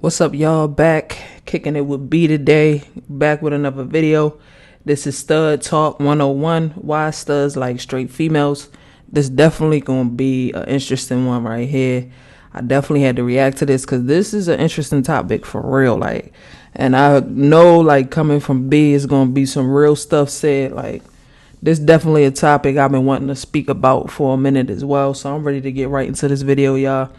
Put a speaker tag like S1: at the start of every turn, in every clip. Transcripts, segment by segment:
S1: What's up, y'all? Back kicking it with B today. Back with another video. This is Stud Talk 101. Why studs like straight females? This definitely gonna be an interesting one right here. I definitely had to react to this because this is an interesting topic for real. And I know coming from B is gonna be some real stuff said. This definitely a topic I've been wanting to speak about for a minute as well. So I'm ready to get right into this video, y'all.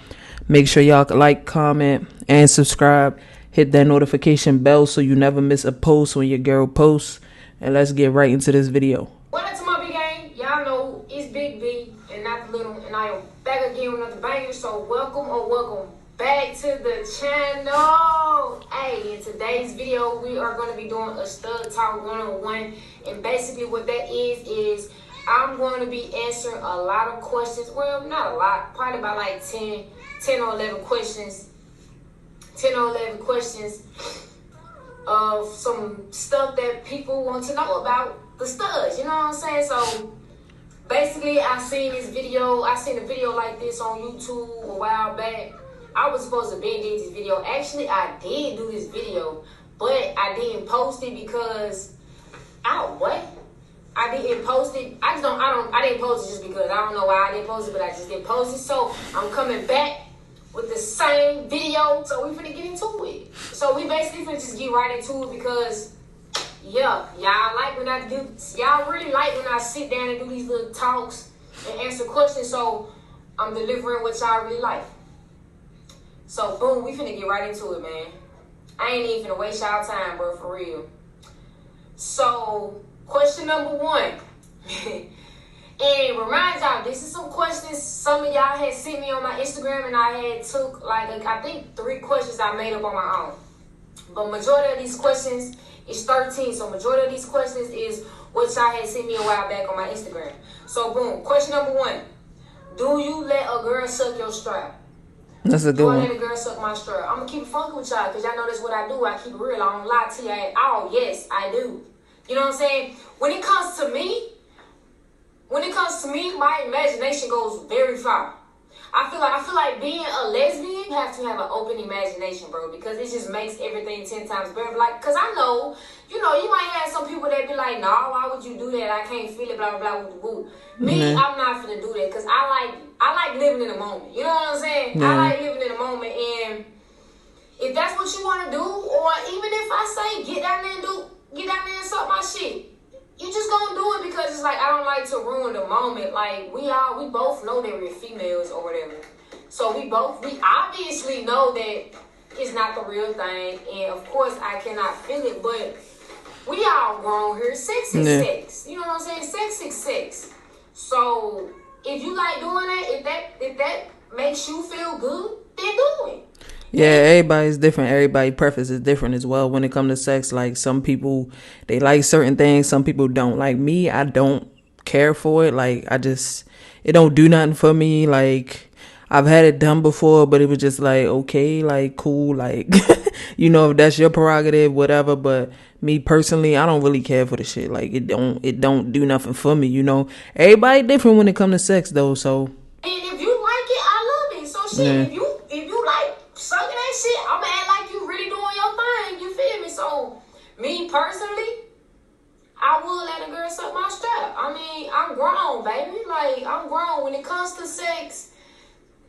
S1: Make sure y'all like, comment, and subscribe. Hit that notification bell so you never miss a post when your girl posts. And let's get right into this video.
S2: What up to my big gang? Y'all know it's Big B and not the little, and I am back again with another banger. So welcome back to the channel. Hey, in today's video, we are going to be doing a Stud Talk 101. And basically what that is I'm going to be answering a lot of questions. Well, not a lot, probably about like 10 or 11 questions. 10 or 11 questions of some stuff that people want to know about the studs. You know what I'm saying? So basically, I seen a video like this on YouTube a while back. I was supposed to be did this video. Actually, I did do this video, but I didn't post it because I didn't post it. I didn't post it just because. I don't know why I didn't post it, but I just didn't post it. So I'm coming back with the same video. So we finna get into it. So we basically finna just get right into it because, yeah, y'all really like when I sit down and do these little talks and answer questions. So I'm delivering what y'all really like. So boom, we finna get right into it, man. I ain't even finna waste y'all time, bro, for real. So question number 1. And remind y'all, this is some questions some of y'all had sent me on my Instagram, and I had took I think 3 questions I made up on my own. But majority of these questions is 13. So majority of these questions is what y'all had sent me a while back on my Instagram. So boom, question number 1. Do you let a girl suck your strap?
S1: That's a good one.
S2: Do I let a girl suck my strap? I'm gonna keep it funky with y'all because y'all know that's what I do. I keep it real. I don't lie to you at all. Yes, I do. You know what I'm saying? When it comes to me, my imagination goes very far. I feel like being a lesbian, you have to have an open imagination, bro, because it just makes everything 10 times better. Cause I know, you might have some people that be like, nah, why would you do that? I can't feel it, blah, blah, blah, with the boo. Me, I'm not finna do that, cause I like living in the moment. You know what I'm saying? Yeah. I like living in the moment, and if that's what you want to do, or even if I say get down there and suck my shit, you just gonna do it because it's like I don't like to ruin the moment. Like we both know that we're females or whatever, so we obviously know that it's not the real thing, and of course I cannot feel it, but we all grown here. Sex is sex. You know what I'm saying? Sex is sex. So if you like doing that, if that makes you feel good, then do it.
S1: Yeah, everybody's different. Everybody's preference is different as well when it comes to sex. Like some people, they like certain things. Some people don't. Like me, I don't care for it. It don't do nothing for me. Like I've had it done before, but it was just like, okay, like cool. Like, if that's your prerogative, whatever. But me personally, I don't really care for the shit. Like it don't do nothing for me. Everybody different when it comes to sex though. So.
S2: And if you like it, I love it. So shit, if you like sucking that shit, I'ma act like you really doing your thing. You feel me? So me personally, I would let a girl suck my strap. I mean, I'm grown, baby. Like I'm grown. When it comes to sex,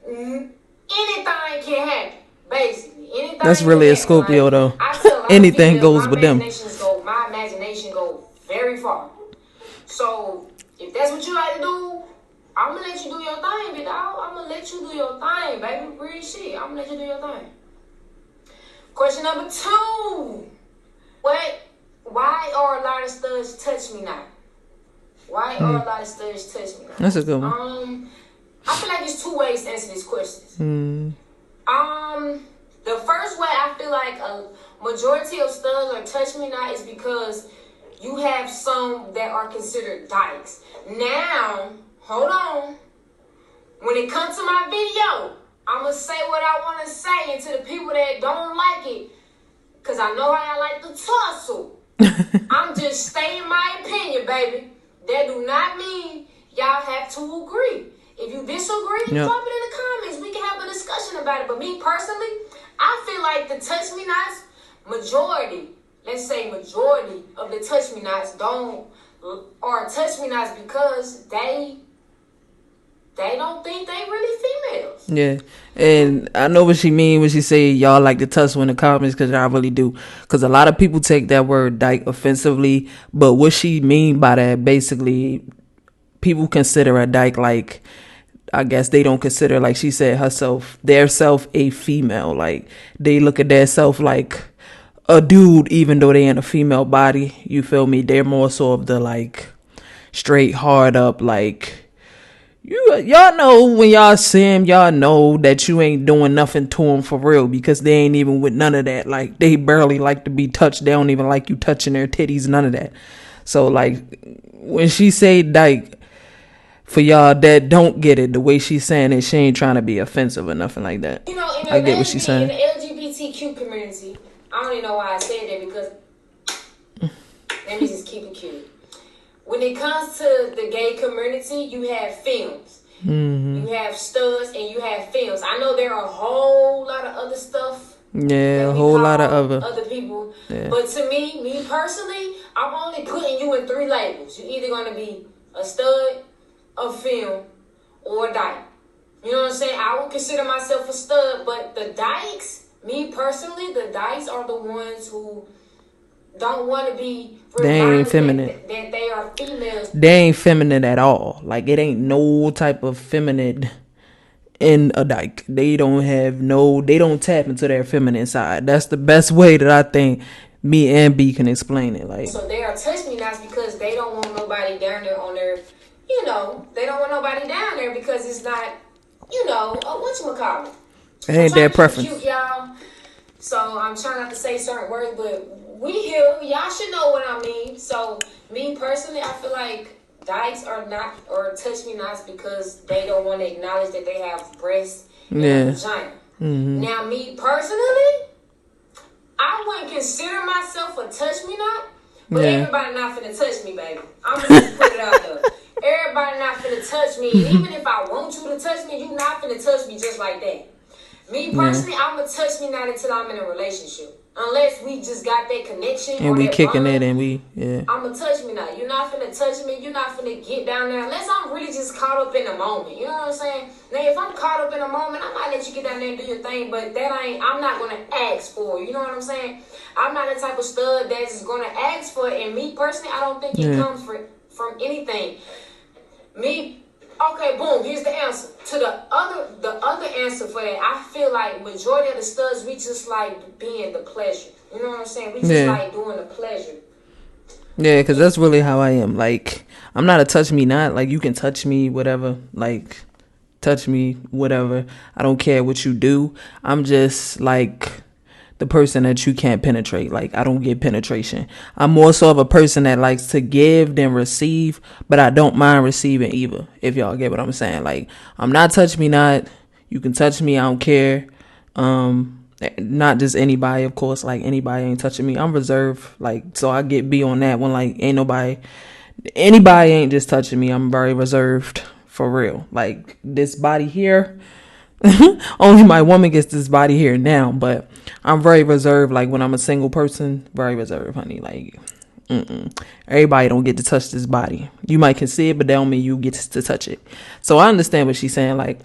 S2: anything can happen. Basically, anything.
S1: That's really a Scorpio though. Anything goes with them.
S2: My imagination go very far. So if that's what you like to do, I'm gonna let you do your thing, big dog. I'm gonna let you do your thing, baby. Real shit. I'm gonna let you do your thing. Question number 2. Why are a lot of studs touch me now? Why are a lot of studs touch me now?
S1: That's a good one.
S2: I feel like there's 2 ways to answer these questions. The first way I feel like a majority of studs are touching me now is because you have some that are considered dykes. Now, hold on. When it comes to my video, I'm going to say what I want to say, and to the people that don't like it, because I know how I like the tussle. I'm just stating my opinion, baby. That do not mean y'all have to agree. If you disagree, drop it in the comments. We can have a discussion about it. But me personally, I feel like the touch-me-nots, let's say majority of the touch-me-nots are touch-me-nots because they don't think they really females.
S1: Yeah, and I know what she mean when she say y'all like to tussle in the comments, because y'all really do. Because a lot of people take that word dyke offensively, but what she mean by that, basically, people consider a dyke like, I guess they don't consider, like she said herself, their self a female. Like they look at their self like a dude, even though they in a female body. You feel me? They're more so of the like straight hard up, like, y'all know when y'all see him, y'all know that you ain't doing nothing to him for real, because they ain't even with none of that. Like they barely like to be touched. They don't even like you touching their titties, none of that. So like when she say dyke, for y'all that don't get it, the way she's saying it, she ain't trying to be offensive or nothing like that.
S2: You know,
S1: I get what she's saying.
S2: In the LGBTQ community, I don't even know why I said that, because let me just keep it cute. When it comes to the gay community, you have films. You have studs and you have films. I know there are a whole lot of other stuff.
S1: Yeah, a whole lot of
S2: other people.
S1: Yeah.
S2: But to me personally, I'm only putting you in 3 labels. You're either going to be a stud, a film, or a dyke. You know what I'm saying? I would consider myself a stud, but the dykes, me personally, the dykes are the ones who don't want to be,
S1: they ain't feminine,
S2: that they are females.
S1: They ain't feminine at all. Like it ain't no type of feminine in a dyke. They don't tap into their feminine side. That's the best way that I think me and B can explain it. Like,
S2: so they are touch-me-nots because they don't want nobody down there on their, they don't want nobody down there because it's not, whatchamacallit.
S1: It ain't their preference.
S2: Cute, y'all. So I'm trying not to say certain words, but we here. Y'all should know what I mean. So me personally, I feel like dykes are not, or touch-me-nots, because they don't want to acknowledge that they have breasts and a vagina. Mm-hmm. Now me personally, I wouldn't consider myself a touch-me-not, but everybody not finna touch me, baby. I'm gonna just put it out there. Everybody not finna touch me. And even if I want you to touch me, you not finna touch me just like that. Me personally, I'm a touch-me-not until I'm in a relationship. Unless we just got that connection.
S1: And we kicking bond, it and we,
S2: I'm a touch-me-not. You're not finna touch me. You're not finna get down there. Unless I'm really just caught up in the moment. You know what I'm saying? Now, if I'm caught up in the moment, I might let you get down there and do your thing. But I'm not going to ask for it. You know what I'm saying? I'm not the type of stud that's going to ask for it. And me personally, I don't think it comes from anything. Okay, boom, here's the answer. To the other answer for that, I feel like majority of the studs, we just like being the pleasure. You know what I'm saying? We just like doing the pleasure.
S1: Yeah, because that's really how I am. Like, I'm not a touch-me-not. Like, you can touch me, whatever. Like, touch me, whatever. I don't care what you do. I'm just, like, the person that you can't penetrate. Like, I don't get penetration. I'm more so of a person that likes to give than receive, but I don't mind receiving either, if y'all get what I'm saying. Like, I'm not touch-me-not. You can touch me, I don't care. Not just anybody, of course. Like, anybody ain't touching me. I'm reserved. Like, so I get B on that one. Like, anybody ain't just touching me. I'm very reserved, for real. Like, this body here, only my woman gets this body here now, but I'm very reserved. Like, when I'm a single person, very reserved, honey. Like, everybody don't get to touch this body. You might can see it, but that don't mean you get to touch it. So I understand what she's saying. Like,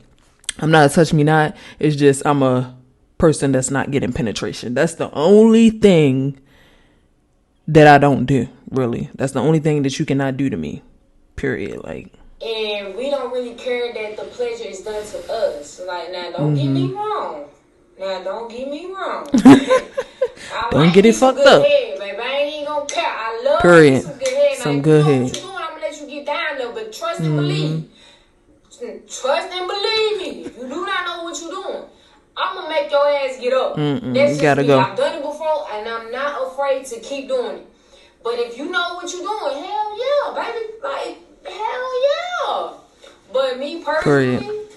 S1: I'm not a touch-me-not. It's just I'm a person that's not getting penetration. That's the only thing that I don't do, really. That's the only thing that you cannot do to me, period. Like,
S2: and we don't really care that the pleasure is done to us. Like, now don't get me wrong.
S1: Don't get it fucked up.
S2: Head, baby. I ain't even gonna care. I love
S1: period.
S2: Some good head.
S1: Some
S2: now,
S1: good head.
S2: What you doing, I'm gonna let you get down there, but trust and believe. Trust and believe me. If you do not know what you're doing, I'm gonna make your ass get up. That's
S1: you gotta
S2: me.
S1: go.
S2: I've done it before, and I'm not afraid to keep doing it. But if you know what you're doing, hell yeah, baby. Like, hell yeah. But me personally,
S1: period.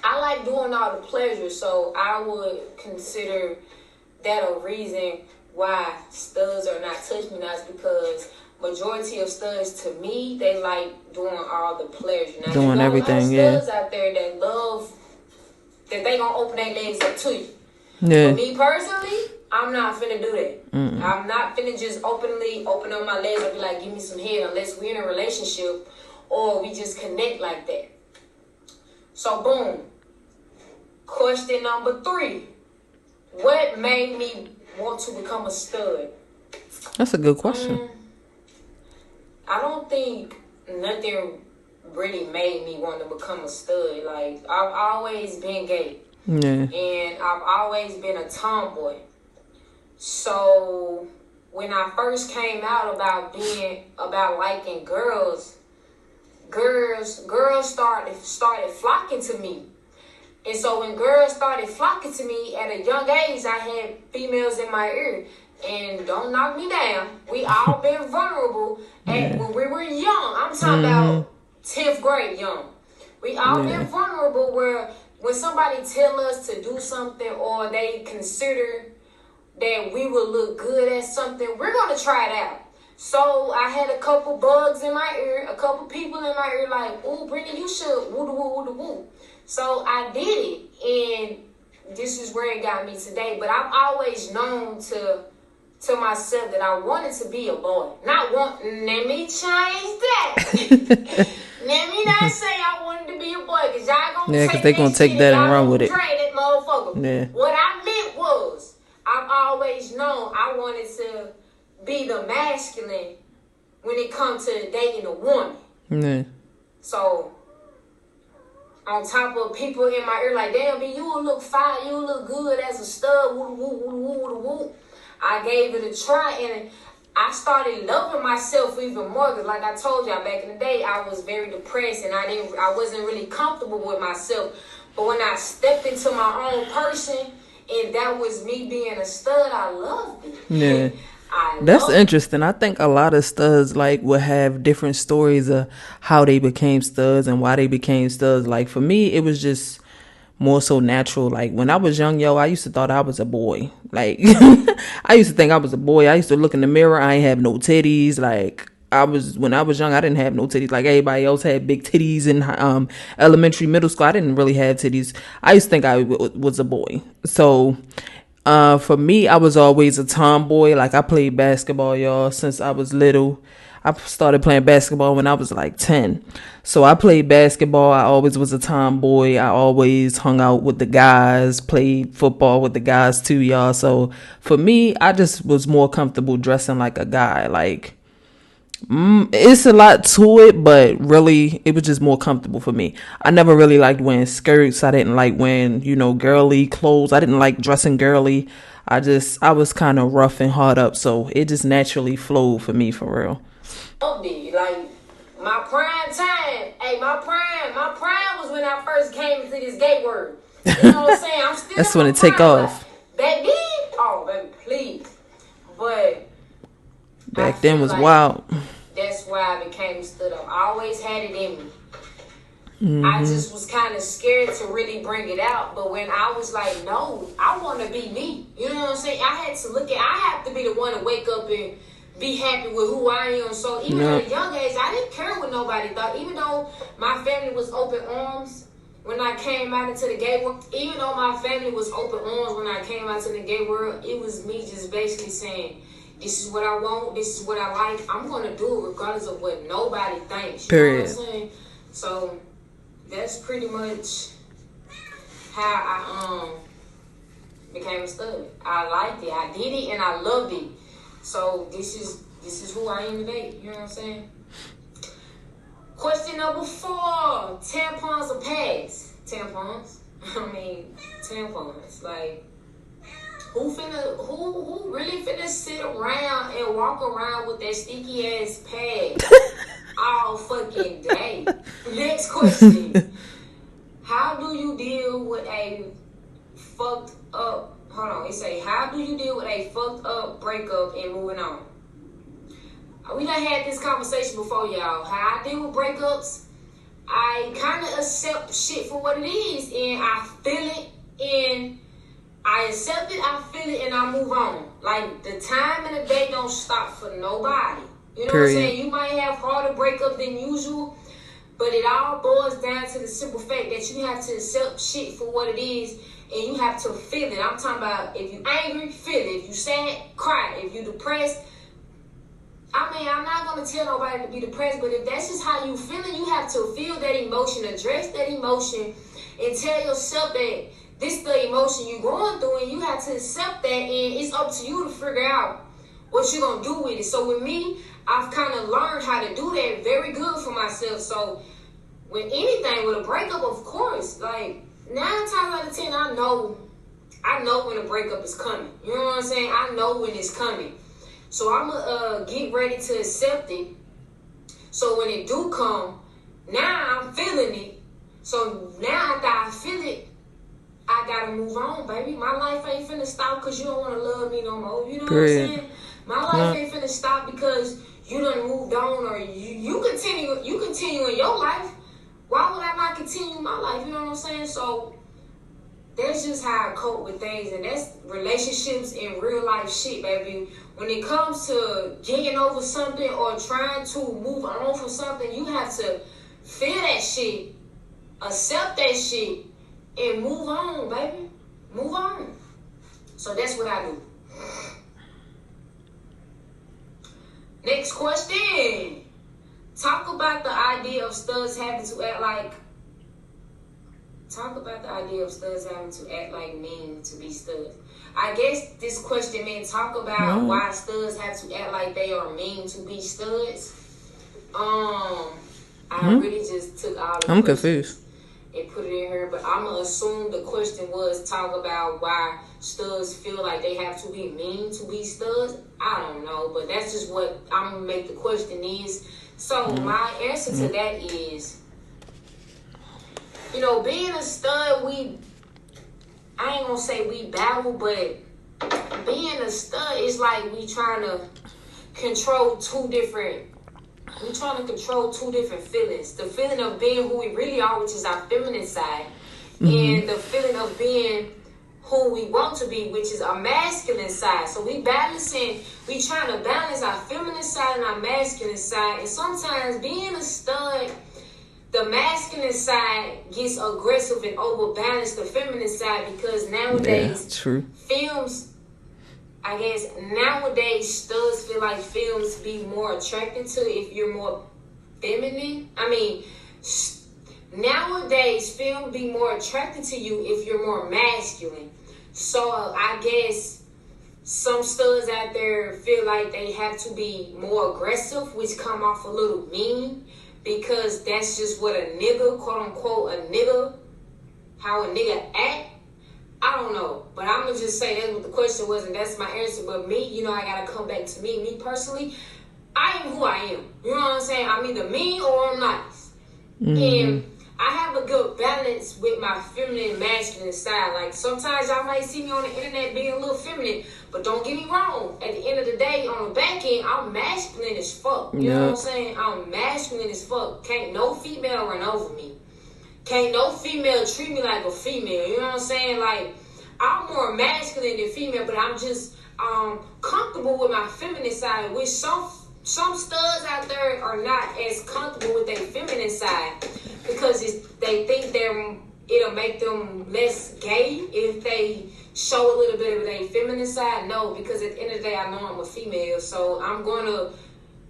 S2: I like doing all the pleasure, so I would consider that a reason why studs are not touch-me-nots, because majority of studs, to me, they like doing all the pleasure. Now,
S1: doing everything,
S2: studs out there that love, that they gonna open their legs up to you.
S1: Yeah.
S2: For me personally, I'm not finna do that.
S1: Mm-mm.
S2: I'm not finna just openly open up my legs and be like, give me some head, unless we're in a relationship or we just connect like that. So, boom. Question number 3. What made me want to become a stud?
S1: That's a good question.
S2: I don't think nothing really made me want to become a stud. Like, I've always been gay.
S1: Yeah.
S2: And I've always been a tomboy. So when I first came out about liking girls started flocking to me. And so when girls started flocking to me at a young age, I had females in my ear. And don't knock me down. We all been vulnerable when we were young. I'm talking about 10th grade young. We all been vulnerable where when somebody tell us to do something or they consider that we will look good at something, we're going to try it out. So I had a couple bugs in my ear, a couple people in my ear like, ooh, Brittany, you should woo-da-woo. So I did it, and this is where it got me today. But I've always known to myself that I wanted to be a boy. Let me change that. Let me not say I wanted to be a boy, because y'all gonna
S1: because they gonna take that and run with it.
S2: That motherfucker.
S1: Yeah.
S2: What I meant was, I've always known I wanted to be the masculine when it comes to dating a woman.
S1: Yeah.
S2: So, on top of people in my ear like, damn, B, you will look fine, you will look good as a stud, woo. I gave it a try, and I started loving myself even more. Because like I told y'all back in the day, I was very depressed, and I wasn't really comfortable with myself. But when I stepped into my own person, and that was me being a stud, I loved it.
S1: Yeah. That's interesting. I think a lot of studs like will have different stories of how they became studs and why they became studs. Like for me, it was just more so natural. Like when I was young, I used to thought I was a boy. Like I used to think I was a boy. I used to look in the mirror. I ain't have no titties. Like when I was young, I didn't have no titties. Like everybody else had big titties in elementary, middle school. I didn't really have titties. I used to think I was a boy. So for me, I was always a tomboy. Like I played basketball, y'all, since I was little. I started playing basketball when I was like 10. So I played basketball. I always was a tomboy. I always hung out with the guys, played football with the guys too, y'all. So for me, I just was more comfortable dressing like a guy. Like, it's a lot to it, but really, it was just more comfortable for me. I never really liked wearing skirts. I didn't like wearing, girly clothes. I didn't like dressing girly. I was kind of rough and hard up. So it just naturally flowed for me, for real.
S2: Like my prime time, my prime was when I first came into this gay world. You know what I'm saying? I'm still.
S1: That's when it take off.
S2: Back then, baby, please. But
S1: back then was wild.
S2: That's why I became stood up. I always had it in me. I just was kind of scared to really bring it out. But when I was like, no, I want to be me. You know what I'm saying? I have to be the one to wake up and be happy with who I am. So even at a young age, I didn't care what nobody thought. Even though my family was open arms when I came out into the gay world, it was me just basically saying, this is what I want, this is what I like. I'm going to do it regardless of what nobody thinks. You know what I'm saying? So that's pretty much how I became a stud. I liked it. I did it and I loved it. So this is who I am today. You know what I'm saying? Question number 4. Tampons or pads? Tampons. Tampons. Like, who really finna sit around and walk around with that sticky ass pad all fucking day? Next question. How do you deal with a fucked up how do you deal with a fucked up breakup and moving on? We done had this conversation before, y'all. How I deal with breakups, I kind of accept shit for what it is, and I feel it, and I accept it, I feel it, and I move on. Like, the time and the day don't stop for nobody. You know what I'm saying? You might have harder breakup than usual, but it all boils down to the simple fact that you have to accept shit for what it is and you have to feel it. I'm talking about if you angry, feel it. If you sad, cry. If you depressed, I mean, I'm not going to tell nobody to be depressed, but if that's just how you feeling, you have to feel that emotion, address that emotion, and tell yourself that this the emotion you're going through, and you have to accept that, and it's up to you to figure out what you're going to do with it. So with me, I've kind of learned how to do that very good for myself. So with anything, with a breakup, of course, like 9 times out of 10, I know when a breakup is coming. You know what I'm saying? I know when it's coming. So I'm going to get ready to accept it. So when it do come, now I'm feeling it. So now after I feel it, I got to move on, baby. My life ain't finna stop because you don't want to love me no more. You know what I'm saying? My life ain't finna stop because you done moved on, or you continue in your life. Why would I not continue my life? You know what I'm saying? So that's just how I cope with things, and that's relationships and real life shit, baby. When it comes to getting over something or trying to move on from something, you have to feel that shit, accept that shit, and move on, baby. Move on. So that's what I do. Next question. Talk about the idea of studs having to act like mean to be studs. I guess this question meant talk about why studs have to act like they are mean to be studs. I really just took all the
S1: I'm confused
S2: and put it in here, but I'm gonna assume the question was talk about why studs feel like they have to be mean to be studs. I don't know, but that's just what I'm gonna make the question is. So my answer to that is, you know, being a stud, I ain't gonna say we battle, but being a stud is like we trying to control two different feelings. The feeling of being who we really are, which is our feminine side, and the feeling of being who we want to be, which is our masculine side. So we trying to balance our feminine side and our masculine side. And sometimes being a stud, the masculine side gets aggressive and overbalance the feminine side, because nowadays nowadays studs feel like films be more attracted to if you're more feminine. Nowadays film be more attracted to you if you're more masculine. So I guess some studs out there feel like they have to be more aggressive, which come off a little mean, because that's just what a nigga, quote unquote, how a nigga act. I don't know, but I'm gonna just say that's what the question was, and that's my answer. But me, you know, I gotta come back to me. Me personally, I am who I am. You know what I'm saying? I'm either mean or I'm nice. And I have a good balance with my feminine and masculine side. Like, sometimes y'all might see me on the internet being a little feminine, but don't get me wrong. At the end of the day, on the back end, I'm masculine as fuck. You know what I'm saying? I'm masculine as fuck. Can't no female run over me. Can't no female treat me like a female. You know what I'm saying? Like, I'm more masculine than female, but I'm just comfortable with my feminine side, which some studs out there are not as comfortable with their feminine side, because they think it'll make them less gay if they show a little bit of their feminine side. No, because at the end of the day, I know I'm a female, so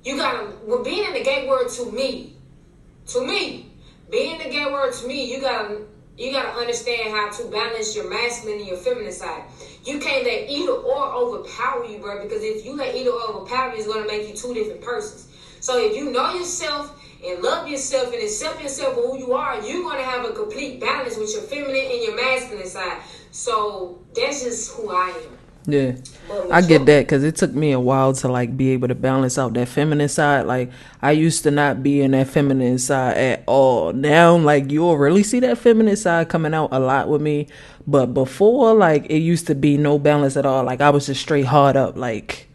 S2: being in the gay world to me, being in the gay world to me, you gotta understand how to balance your masculine and your feminine side. You can't let either or overpower you, bro, because if you let either or overpower you, it's gonna make you two different persons. So if you know yourself and love yourself and accept yourself for who you are, you're gonna have a complete balance with your feminine and your masculine side. So that's just who I am.
S1: Yeah, I get that, because it took me a while to like be able to balance out that feminine side. Like, I used to not be in that feminine side at all. Now, like, you'll really see that feminine side coming out a lot with me. But before, like, it used to be no balance at all. Like, I was just straight hard up. Like,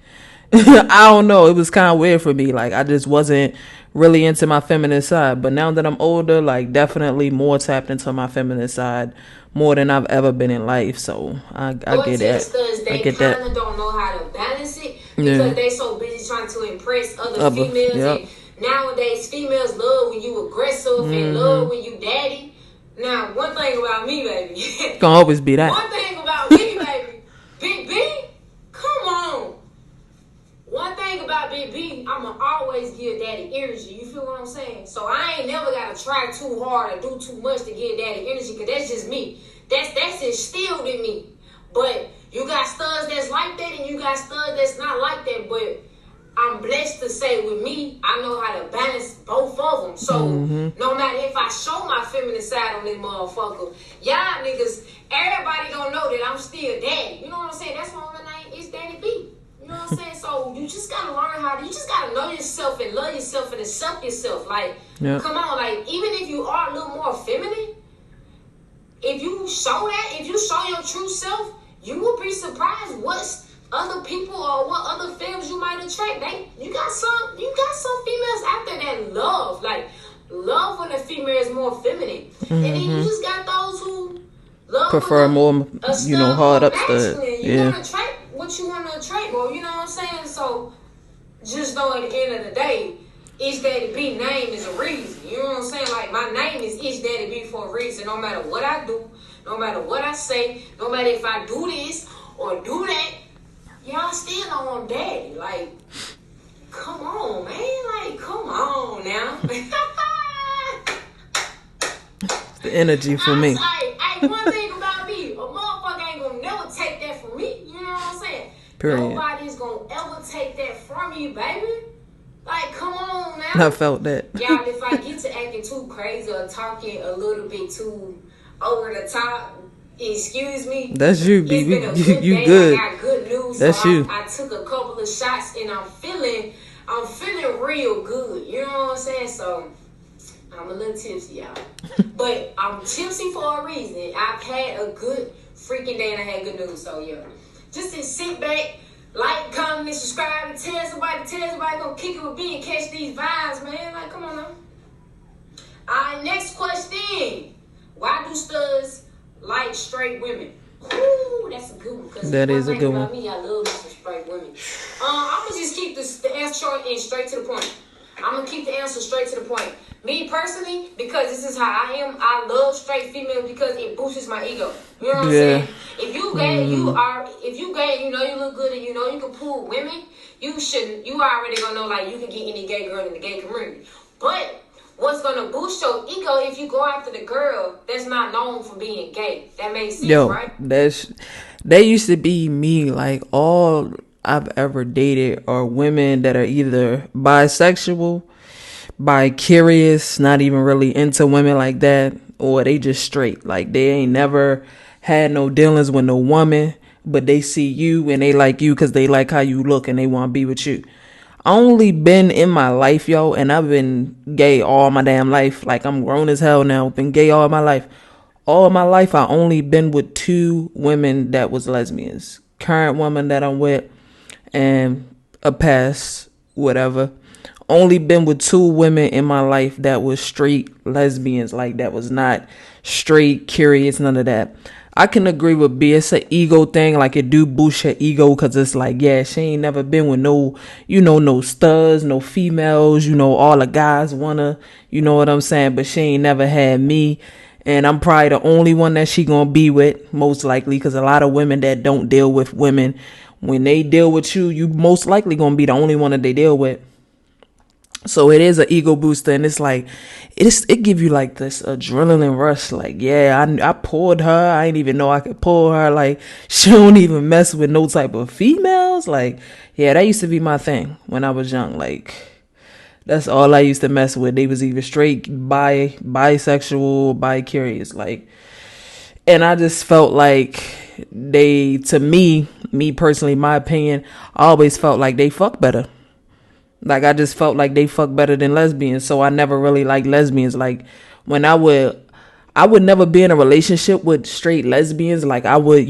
S1: I don't know. It was kind of weird for me. Like, I just wasn't really into my feminine side. But now that I'm older, like, definitely more tapped into my feminine side, more than I've ever been in life. So I get that.
S2: They kind of don't know how to balance it, because they so busy trying to impress other females. And nowadays females love when you aggressive and love when you daddy. Now, one thing about me, baby.
S1: Gonna always be that.
S2: One thing about me, baby. Big B, come on. One thing about Big B, I'ma always give daddy energy. You feel what I'm saying? So I ain't never gotta try too hard or do too much to give daddy energy, because that's just me. That's instilled in me. But you got studs that's like that, and you got studs that's not like that. But I'm blessed to say, with me, I know how to balance both of them. So no matter if I show my feminine side on this motherfucker, y'all niggas, everybody don't know that I'm still daddy. You know what I'm saying? That's why my name is Daddy B. You know what I'm saying? So you just gotta learn you just gotta know yourself and love yourself and accept yourself. Like, come on, like, even if you are a little more feminine, if you show your true self, you will be surprised what other people or what other females you might attract. You got some females out there that love when a female is more feminine. And then you just got those who
S1: prefer more, hard up stud.
S2: You want to attract what you want to attract, or you know what I'm saying? So just know at the end of the day, Itch Daddy B name is a reason. You know what I'm saying? Like, my name is Itch Daddy B for a reason. No matter what I do, no matter what I say, no matter if I do this or do that, y'all still know I'm daddy. Like, come on, man. Like, come on now.
S1: The energy for me.
S2: Hey, one thing about me, a motherfucker ain't gonna never take that from me. You know what I'm saying?
S1: Period.
S2: Nobody's gonna ever take that from you, baby. Like, come on now.
S1: I felt that.
S2: Y'all, if I get to acting too crazy or talking a little bit too over the top, excuse me.
S1: That's you, baby. You good.
S2: I got good news.
S1: That's you.
S2: I took a couple of shots and I'm feeling real good. You know what I'm saying? So I'm a little tipsy, y'all. But I'm tipsy for a reason. I've had a good freaking day and I had good news. So yeah, just to sit back, like, comment, and subscribe, and tell somebody, gonna kick it with me and catch these vibes, man. Like, come on now. Alright, next question. Why do studs like straight women? Ooh, that's a good one.
S1: That is a good one.
S2: About me, I love some straight women. I'm gonna just keep the answer short and straight to the point. I'm gonna keep the answer straight to the point. Me personally, because this is how I am, I love straight females because it boosts my ego. You know what I'm saying? If you gay, you know you look good and you know you can pull women, you already gonna know, like, you can get any gay girl in the gay community. But what's gonna boost your ego if you go after the girl that's not known for being gay? That makes sense, right?
S1: That used to be me. Like, all I've ever dated are women that are either bisexual, bi-curious, not even really into women like that, or they just straight. Like, they ain't never had no dealings with no woman, but they see you and they like you because they like how you look and they want to be with you. I only been in my life, yo, and I've been gay all my damn life. Like, I'm grown as hell now, been gay all my life. All my life, I only been with 2 women that was lesbians. Current woman that I'm with and a past whatever. Only been with 2 women in my life that was straight lesbians. Like, that was not straight, curious, none of that. I can agree with B. It's an ego thing. Like, it do boost your ego because it's like, yeah, she ain't never been with no studs, no females. All the guys wanna, you know what I'm saying? But she ain't never had me. And I'm probably the only one that she gonna be with, most likely, because a lot of women that don't deal with women, when they deal with you, you most likely gonna be the only one that they deal with. So it is an ego booster, and it's like, it give you like this adrenaline rush. Like, yeah, I pulled her. I didn't even know I could pull her. Like, she don't even mess with no type of females. Like, yeah, that used to be my thing when I was young. Like, that's all I used to mess with. They was either straight, bisexual, bi-curious. Like, and I just felt like to me personally, my opinion, I always felt like they fuck better. Like, I just felt like they fuck better than lesbians. So I never really liked lesbians. Like, when I would never be in a relationship with straight lesbians. Like, I would,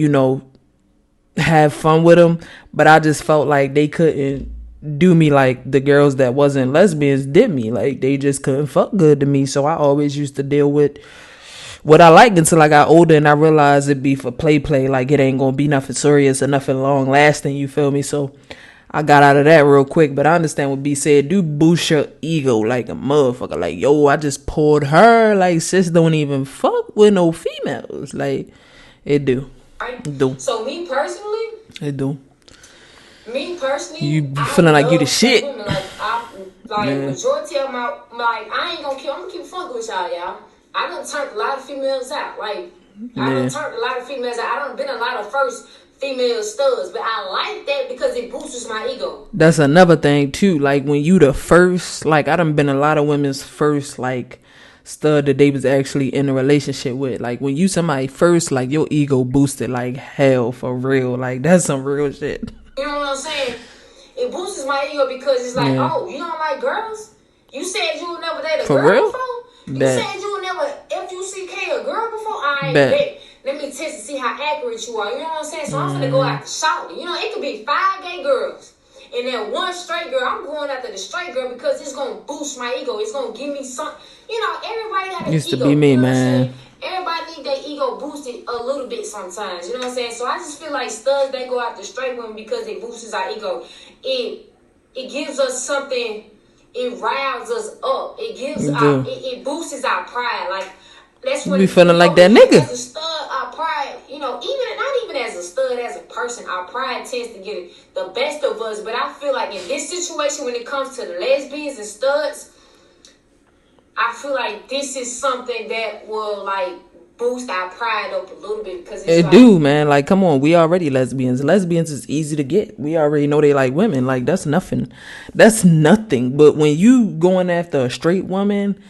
S1: have fun with them. But I just felt like they couldn't do me like the girls that wasn't lesbians did me. Like, they just couldn't fuck good to me. So I always used to deal with what I liked until I got older and I realized it'd be for play. Like, it ain't gonna be nothing serious or nothing long lasting. You feel me? So I got out of that real quick, but I understand what B said. Do boost your ego like a motherfucker. Like, yo, I just pulled her. Like, sis don't even fuck with no females. Like, it do. It do.
S2: So me personally,
S1: it do.
S2: Me personally,
S1: you feeling like you the shit.
S2: Women. Majority of my, I ain't gonna keep. I'm gonna keep fucking with y'all. I done turned a lot of females out. I done turned a lot of females out. I done been a lot of first female studs, but I like that because it boosts my ego.
S1: That's another thing too. Like when you the first, like I done been a lot of women's first like stud that they was actually in a relationship with. Like when you somebody first, like your ego boosted like hell for real. Like that's some real shit.
S2: You know what I'm saying? It boosts my ego because it's like, oh, you don't like girls? You said you would never date a girl
S1: real?
S2: before? You said you would never F-U-C-K a girl before? I bet. Let me test to see how accurate you are. You know what I'm saying? So I'm finna go after shouting. You know, it could be 5 gay girls. And then 1 straight girl. I'm going after the straight girl because it's going to boost my ego. It's going to give me some... You know, everybody got an ego.
S1: Used to be me, man.
S2: Everybody need their ego boosted a little bit sometimes. You know what I'm saying? So I just feel like studs, they go after straight women because it boosts our ego. It gives us something... It riles us up. It gives it boosts our pride. Like that's when
S1: we feeling like that nigga.
S2: As a stud, our pride, you know, even not even as a stud, as a person, our pride tends to get the best of us. But I feel like in this situation, when it comes to the lesbians and studs, I feel like this is something that will like boost our pride up a little bit because it
S1: do, man. Like, come on, we already lesbians. Lesbians is easy to get. We already know they like women. Like, that's nothing. That's nothing. But when you going after a straight woman,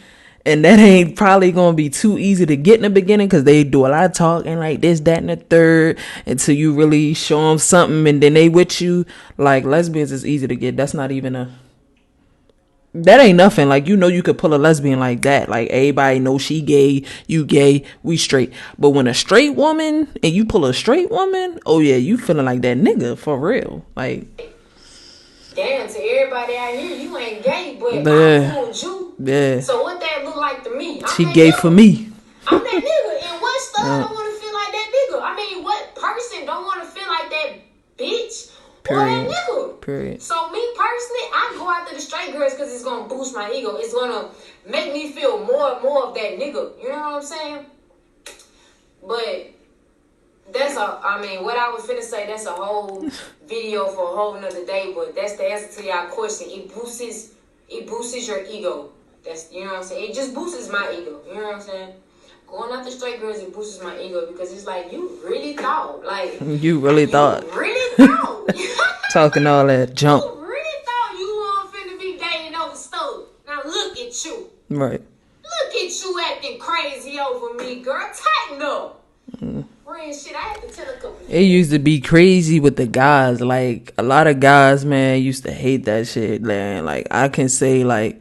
S1: and that ain't probably gonna be too easy to get in the beginning because they do a lot of talking like this, that, and the third until you really show them something, and then they with you. Like, lesbians is easy to get. That's not even a. That ain't nothing. Like, you know, you could pull a lesbian like that. Like, everybody know she gay, you gay, we straight. But when a straight woman and you pull a straight woman, oh yeah, you feeling like that nigga for real. Like,
S2: damn, to everybody out here, you ain't gay, but I pulled you.
S1: Yeah.
S2: So what that look like to me?
S1: She gay for me.
S2: I'm that nigga. And what stud don't want to feel like that nigga? I mean, what person don't want to feel like that bitch?
S1: Period.
S2: Or that nigga.
S1: Period.
S2: So me personally, I go after the straight girls because it's gonna boost my ego. It's gonna make me feel more and more of that nigga. You know what I'm saying? But that's what I was finna say, that's a whole video for a whole nother day. But that's the answer to y'all question. It boosts your ego. That's, you know what I'm saying? It just boosts my ego. You know what I'm saying? Going after straight girls, it boosts my ego because it's like, you really thought. Like,
S1: you really thought. Talking all that junk.
S2: You really thought you weren't finna be dating over stuff. Now look at you.
S1: Right.
S2: Look at you acting crazy over me, girl. Tighten up. Real shit, I had to tell a couple.
S1: It used to be crazy with the guys. Like, a lot of guys, man, used to hate that shit, man. Like, I can say, like,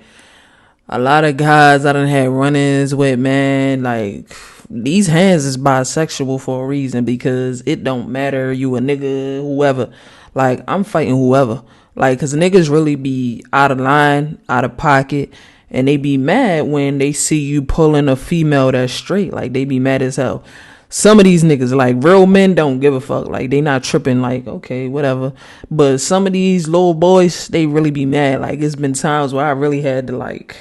S1: a lot of guys I done had run-ins with, man, like, these hands is bisexual for a reason because it don't matter you a nigga, whoever. Like, I'm fighting whoever. Like, because niggas really be out of line, out of pocket, and they be mad when they see you pulling a female that's straight. Like, they be mad as hell. Some of these niggas, like, real men don't give a fuck. Like, they not tripping, like, okay, whatever. But some of these little boys, they really be mad. Like, it's been times where I really had to, like,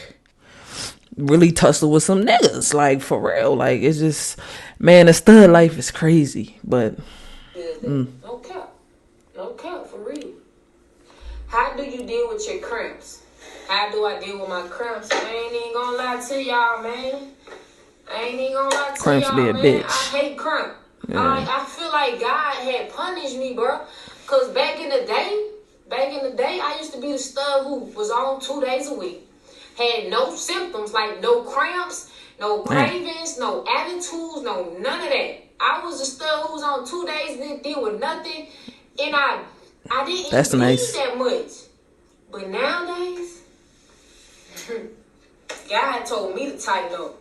S1: really tussle with some niggas. Like, for real. Like, it's just, man, the stud life is crazy. But,
S2: No cap, for real. How do you deal with your cramps? How do I deal with my cramps? I ain't even gonna lie to y'all, man.
S1: Cramps be a bitch.
S2: I hate cramp.
S1: Yeah.
S2: I feel like God had punished me, bro. Cause back in the day, I used to be the stud who was on 2 days a week. Had no symptoms, like no cramps, no cravings, no attitudes, no none of that. I was a stud who was on 2 days, didn't deal with nothing, and I didn't need that much. But nowadays, God told me to tighten up.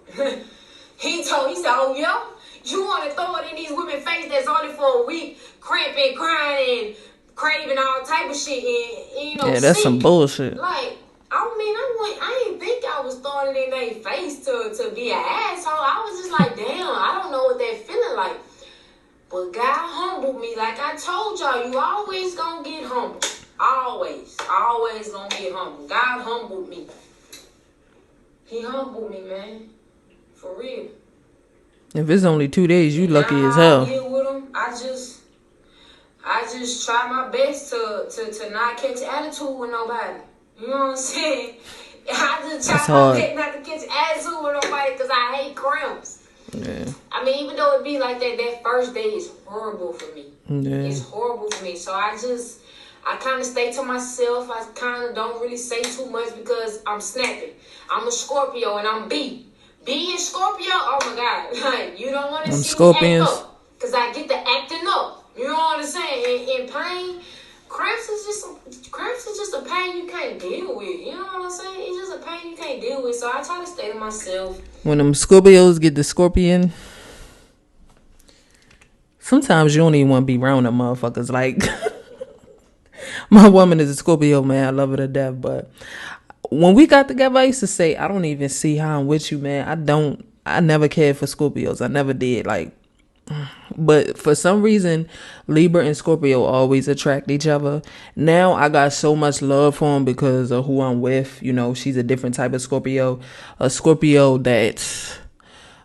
S2: He said, oh yeah, you want to throw it in these women's face that's only for a week, cramping, crying, and craving all type of shit, and you know,
S1: yeah, that's some bullshit.
S2: Like, I didn't think I was throwing it in their face to be an asshole. I was just like, damn, I don't know what that feeling like. But God humbled me. Like I told y'all, you always gonna get humbled. always gonna be humble. God humbled me. He humbled me, man. For real.
S1: If it's only 2 days, you lucky as hell.
S2: Deal with them. I just try my best to not catch attitude with nobody. You know what I'm saying? I just try my best not to catch attitude with nobody because I hate cramps.
S1: Yeah.
S2: I mean, even though it be like that first day is horrible for me.
S1: Yeah.
S2: It's horrible for me. So I kind of stay to myself. I kind of don't really say too much because I'm snapping. I'm a Scorpio and I'm B. Being Scorpio, oh my God. Like, you don't want to see me act up. Because I get to acting up. You know what I'm saying? In pain, cramps is just a pain you can't deal with. You know what I'm saying? It's just a pain you can't deal with. So I try to stay to myself.
S1: When them Scorpios get the scorpion, sometimes you don't even want to be around them motherfuckers. Like, my woman is a Scorpio, man. I love her to death. But when we got together, I used to say, I don't even see how I'm with you, man. I never cared for Scorpios. I never did. Like, but for some reason, Libra and Scorpio always attract each other. Now I got so much love for him because of who I'm with. You know, she's a different type of Scorpio. A Scorpio that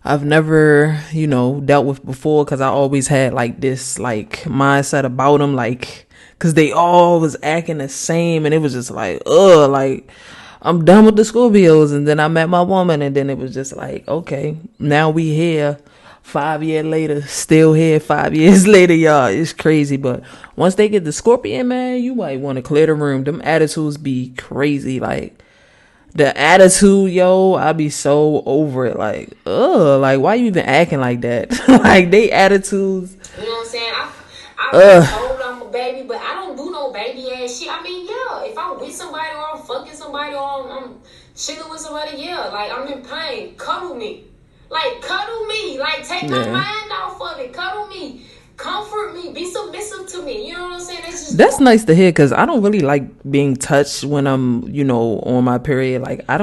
S1: I've never, dealt with before because I always had like this like mindset about them, like, because they all was acting the same and it was just like, like, I'm done with the Scorpios. And then I met my woman and then it was just like, okay, now we here 5 years later, still here 5 years later, y'all. It's crazy. But once they get the Scorpion, man, you might want to clear the room. Them attitudes be crazy. Like, the attitude, yo, I be so over it. Like, like, why you even acting like that? Like, they attitudes.
S2: You know what I'm saying? I'm told I'm a baby, but I don't do no baby ass shit. I mean, yeah, if I'm with somebody or I'm fucking somebody or I'm chilling with somebody, yeah, like, I'm in pain. Cuddle me. Like, cuddle me. Like, take my mind off of it. Cuddle me. Comfort me. Be submissive to me. You know what I'm saying? That's
S1: nice to hear because I don't really like being touched when I'm, on my period. Like, I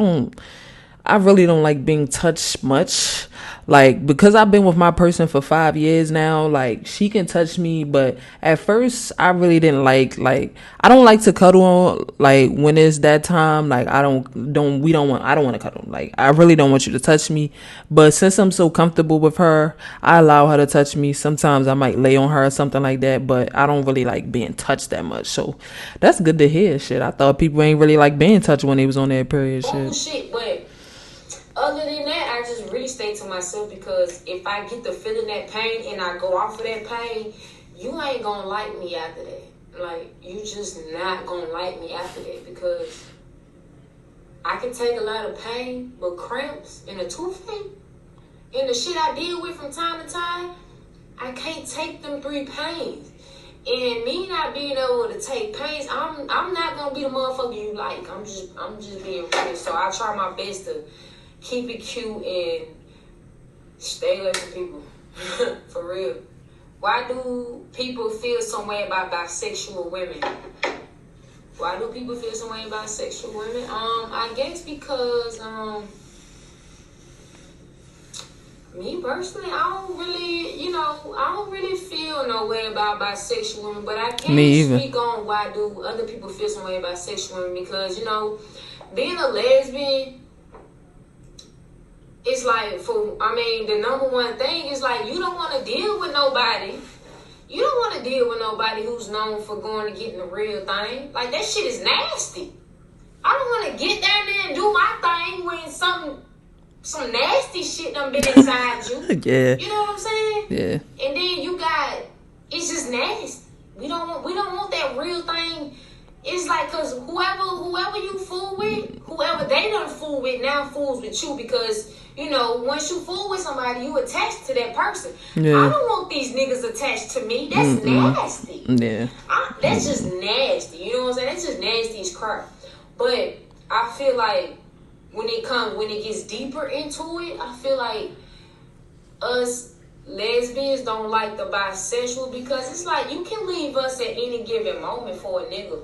S1: really don't like being touched much. Like, because I've been with my person for 5 years now, like, she can touch me, but at first I really didn't like, I don't like to cuddle on, like, when it's that time, like, I don't want to cuddle. Like, I really don't want you to touch me, but since I'm so comfortable with her, I allow her to touch me. Sometimes I might lay on her or something like that, but I don't really like being touched that much, so that's good to hear. Shit, I thought people ain't really like being touched when they was on their period.
S2: Shit, but other than that, I just really stay to myself because if I get to feeling that pain and I go off of that pain, you ain't gonna like me after that. Like, you just not gonna like me after that because I can take a lot of pain, but cramps and a toothache and the shit I deal with from time to time, I can't take them 3 pains. And me not being able to take pains, I'm not gonna be the motherfucker you like. I'm just being real. So I try my best to keep it cute and stay away from people. For real. Why do people feel some way about bisexual women? Why do people feel some way about bisexual women? I guess because me personally, I don't really feel no way about bisexual women, but I can't speak on why do other people feel some way about bisexual women because, being a lesbian, it's like, the number one thing is like, you don't want to deal with nobody. You don't want to deal with nobody who's known for going to getting the real thing. Like, that shit is nasty. I don't want to get down there and do my thing when some nasty shit done been inside you.
S1: Yeah.
S2: You know what I'm saying?
S1: Yeah.
S2: And then it's just nasty. We don't want that real thing. It's like, cause whoever you fool with, whoever they done fool with now fools with you because, once you fool with somebody, you attached to that person. Yeah. I don't want these niggas attached to me. That's nasty.
S1: Yeah.
S2: That's just nasty. You know what I'm saying? That's just nasty as crap. But I feel like when it gets deeper into it, I feel like us lesbians don't like the bisexual because it's like you can leave us at any given moment for a nigga.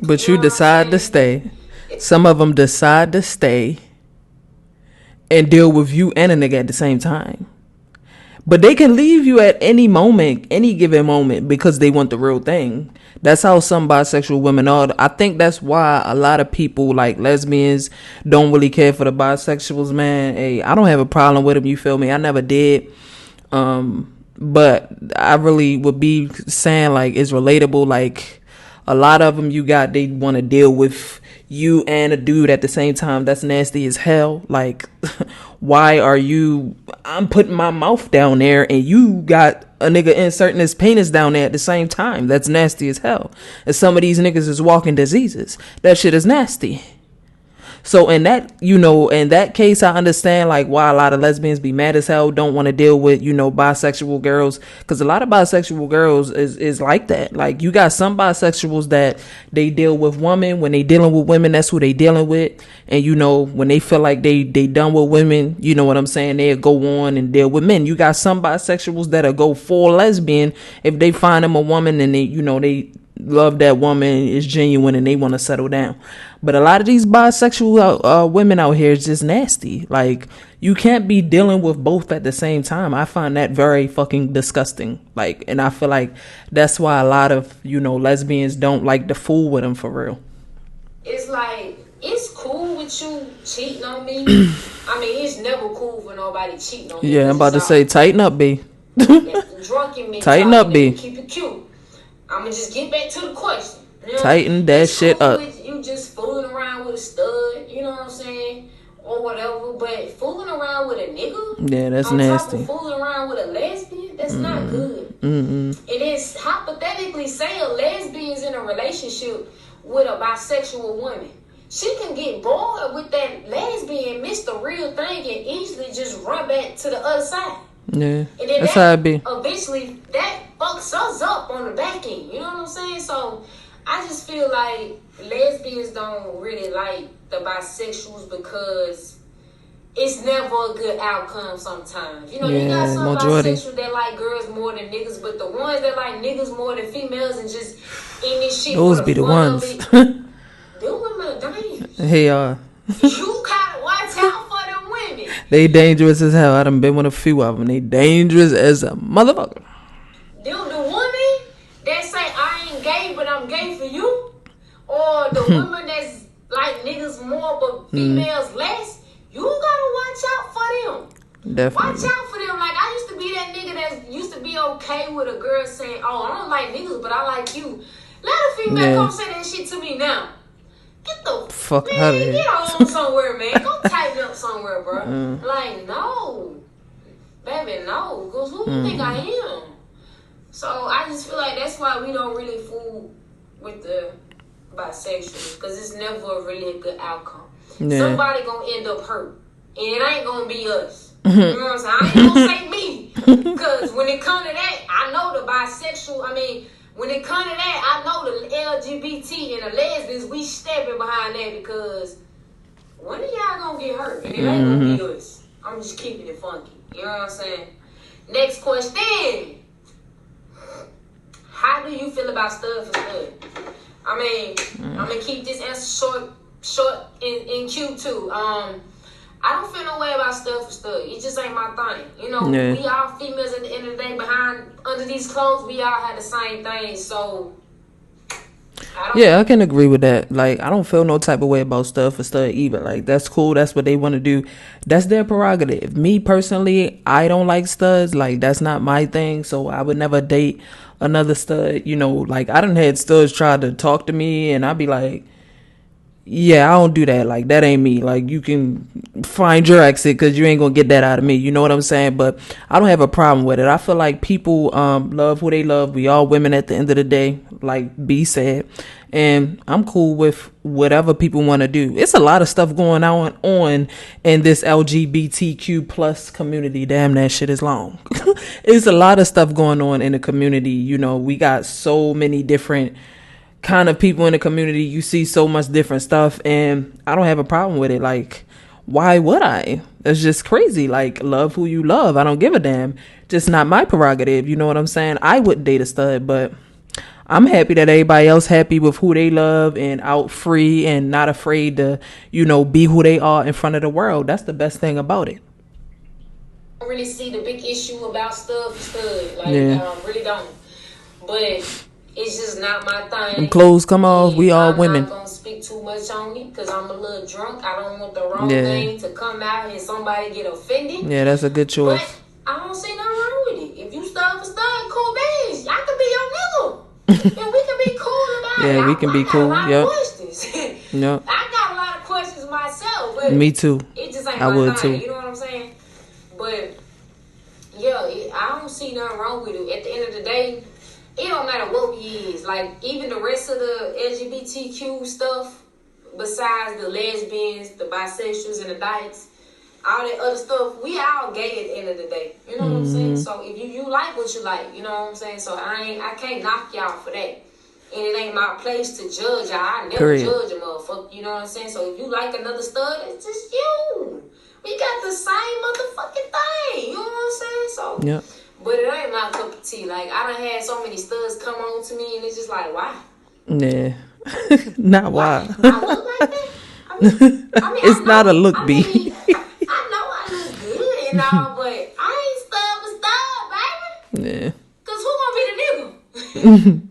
S1: But you decide to stay. Some of them decide to stay and deal with you and a nigga at the same time. But they can leave you at any moment, any given moment, because they want the real thing. That's how some bisexual women are. I think that's why a lot of people, like lesbians, don't really care for the bisexuals, man. Hey, I don't have a problem with them, you feel me? I never did. But I really would be saying, like, it's relatable. Like, a lot of them they want to deal with you and a dude at the same time. That's nasty as hell. Like, why are I'm putting my mouth down there and you got a nigga inserting his penis down there at the same time. That's nasty as hell. And some of these niggas is walking diseases. That shit is nasty. So in that case, I understand like why a lot of lesbians be mad as hell, don't want to deal with, bisexual girls. Because a lot of bisexual girls is like that. Like, you got some bisexuals that they deal with women. When they dealing with women, that's who they dealing with. And, when they feel like they done with women, you know what I'm saying, they'll go on and deal with men. You got some bisexuals that'll go full lesbian if they find them a woman and they love that woman, is genuine, and they want to settle down. But a lot of these bisexual women out here is just nasty. Like, you can't be dealing with both at the same time. I find that very fucking disgusting. Like, and I feel like that's why a lot of lesbians don't like to fool with them for real.
S2: It's like, it's cool with you cheating on me. I mean, it's never cool for nobody cheating on me.
S1: Yeah, I'm about to say, tighten up, B.
S2: Drunk in me.
S1: Tighten up, B.
S2: Keep it cute. I'm gonna just get back to the question.
S1: Tighten that shit up.
S2: You just fooling around with a stud, you know what I'm saying, or whatever. But fooling around with a nigga,
S1: yeah, that's
S2: on
S1: nasty.
S2: Top of fooling around with a lesbian, that's not good. It is hypothetically, say a lesbian's in a relationship with a bisexual woman. She can get bored with that lesbian, miss the real thing, and easily just run back to the other side.
S1: Yeah,
S2: and then
S1: that's how it be.
S2: Eventually, that fucks us up on the back end. You know what I'm saying? So, I just feel like lesbians don't really like the bisexuals because it's never a good outcome sometimes. You got some bisexuals that like girls more than niggas, but the ones that like niggas more than females and just in this shit,
S1: those be the ones.
S2: Them women are dangerous.
S1: Hey,
S2: you gotta watch out for them women.
S1: They dangerous as hell. I done been with a few of them. They dangerous as a motherfucker.
S2: The woman that say I ain't gay, but I'm gay for you, or the woman that's like niggas more but females less. You gotta watch out for them.
S1: Definitely.
S2: Watch out for them. Like, I used to be that nigga that used to be okay with a girl saying, "Oh, I don't like niggas, but I like you." Let a female come say that shit to me now. Get the
S1: fuck out of here.
S2: Get on somewhere, man. Go tighten up somewhere, bro. Like, no. Baby, no. Because who do you think I am? So, I just feel like that's why we don't really fool with the bisexuals. Because it's never really a good outcome. Yeah. Somebody gonna end up hurt. And it ain't gonna be us. You know what I'm saying? I ain't gonna say me. Because when it comes to that, I know the bisexual, when it comes to that, I know the LGBT and the lesbians, we stepping behind that because one of y'all gonna get hurt and it ain't gonna be us. I'm just keeping it funky. You know what I'm saying? Next question. How do you feel about stud for stud? I'm gonna keep this answer short and cute too. I don't feel no way about stud for stud. It just ain't my thing. We all females at the end of the day under these clothes, we all have the same thing. So,
S1: I can agree with that. Like, I don't feel no type of way about stud for stud either. Like, that's cool. That's what they want to do. That's their prerogative. Me personally, I don't like studs. Like, that's not my thing. So I would never date another stud. Like, I done had studs try to talk to me and I'd be like, yeah, I don't do that. Like, that ain't me. Like, you can find your exit because you ain't gonna get that out of me. You know what I'm saying? But I don't have a problem with it. I feel like people love who they love. We all women at the end of the day, like B said. And I'm cool with whatever people want to do. It's a lot of stuff going on in this LGBTQ plus community. Damn, that shit is long. It's a lot of stuff going on in the community. We got so many different kind of people in the community. You see so much different stuff and I don't have a problem with it. Like, why would I? That's just crazy. Like, love who you love. I don't give a damn. Just not my prerogative. You know what I'm saying? I wouldn't date a stud, but I'm happy that everybody else happy with who they love and out free and not afraid to, be who they are in front of the world. That's the best thing about it.
S2: I don't really see the big issue about stud for stud. Like, really don't. But It's just not my thing.
S1: Them clothes come off, we all women.
S2: I'm not gonna speak too much on it because I'm a little drunk. I don't want the wrong thing to come out and somebody get offended.
S1: Yeah, that's a good choice.
S2: But I don't see nothing wrong with it. If you stud for stud, cool beans. Y'all can be your nigga. And we can be cool about it.
S1: Yeah, we can be cool. Yep. Yep.
S2: I got a lot of questions myself. But
S1: me too.
S2: It just ain't
S1: I
S2: my
S1: would
S2: thing.
S1: too.
S2: You know what I'm saying? But yeah, I don't see nothing wrong with it. At the end of the day, it don't matter what we is. Like, even the rest of the LGBTQ stuff, besides the lesbians, the bisexuals, and the dykes, all that other stuff, we all gay at the end of the day. You know what I'm saying? So if you like what you like, you know what I'm saying? So I can't knock y'all for that. And it ain't my place to judge y'all. I never judge a motherfucker. You know what I'm saying? So if you like another stud, it's just you. We got the same motherfucking thing. You know what I'm saying? So
S1: yeah.
S2: But it ain't my cup of tea. Like, I done had so many studs come on to me, and it's just like, why?
S1: Yeah. Not why.
S2: I look like that? I mean
S1: it's not a look, B.
S2: I know I look good and all, but I ain't stud for stud, baby.
S1: Yeah.
S2: Because who gonna be the nigga?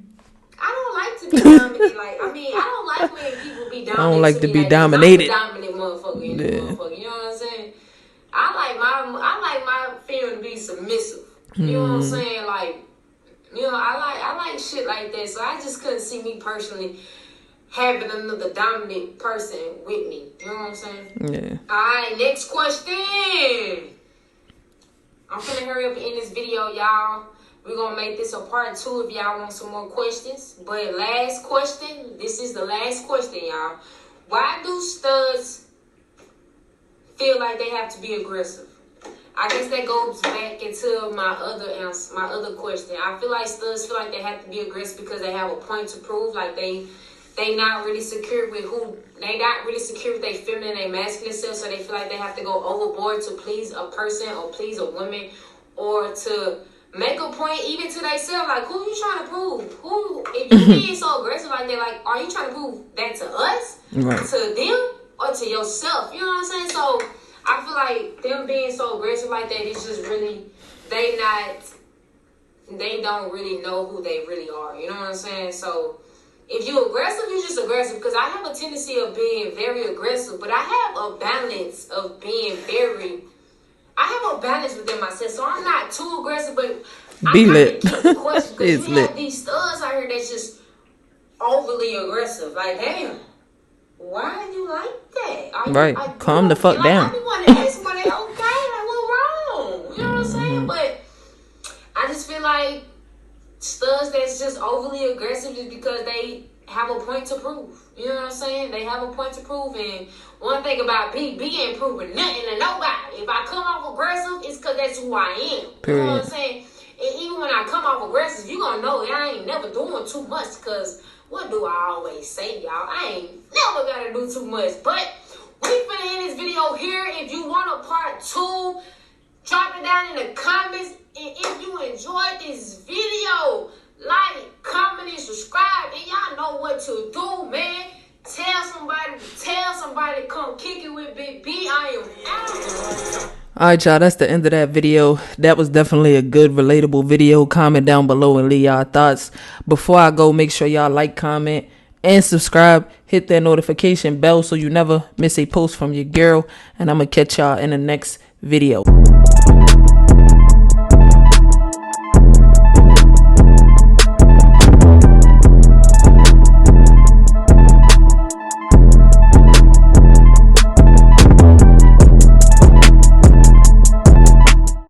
S2: I don't like to be dominated. Like, I don't like when people be dominated.
S1: I don't like to be
S2: like
S1: dominated.
S2: I'm a dominant motherfucker. Motherfucker. You know what I'm saying? I like my female to be submissive. You know what I'm saying? Like, you know, I like shit like that. So I just couldn't see me personally having another dominant person with me. You know what I'm saying?
S1: Yeah.
S2: Alright, next question. I'm finna hurry up and end this video, y'all. We're gonna make this a part 2 if y'all want some more questions. But last question. This is the last question, y'all. Why do studs feel like they have to be aggressive? I guess that goes back into my other answer, my other question. I feel like studs feel like they have to be aggressive because they have a point to prove. Like they not really secure with they not really secure with their feminine and masculine self, so they feel like they have to go overboard to please a person or please a woman or to make a point even to themselves. Like, who you trying to prove? If you being so aggressive like that, like, are you trying to prove that to us, to them, or to yourself? You know what I'm saying? So I feel like them being so aggressive like that, it's just really, they don't really know who they really are. You know what I'm saying? So if you aggressive, you just aggressive. Because I have a tendency of being very aggressive, but I have a balance of being I have a balance within myself. So I'm not too aggressive, but
S1: be lit.
S2: Because you have these studs out here that's just overly aggressive. Like, damn. Why do you like that?
S1: Calm the fuck down.
S2: I be wanting to ask somebody, okay, like, what's wrong? You know what I'm saying? But I just feel like studs that's just overly aggressive is because they have a point to prove. You know what I'm saying? They have a point to prove. And one thing about B ain't proving nothing to nobody. If I come off aggressive, it's because that's who I am.
S1: Period.
S2: You know what I'm saying? And even when I come off aggressive, you gonna know I ain't never doing too much because what do I always say, y'all? I ain't never gotta do too much. But we finna end this video here. If you want a part 2, drop it down in the comments. And if you enjoyed this video, like, comment, and subscribe. And y'all know what to do, man. Tell somebody to come kick it with Big B. I am out.
S1: Alright, y'all, that's the end of that video. That was definitely a good, relatable video. Comment down below and leave y'all thoughts. Before I go, make sure y'all like, comment, and subscribe. Hit that notification bell so you never miss a post from your girl. And I'm going to catch y'all in the next video.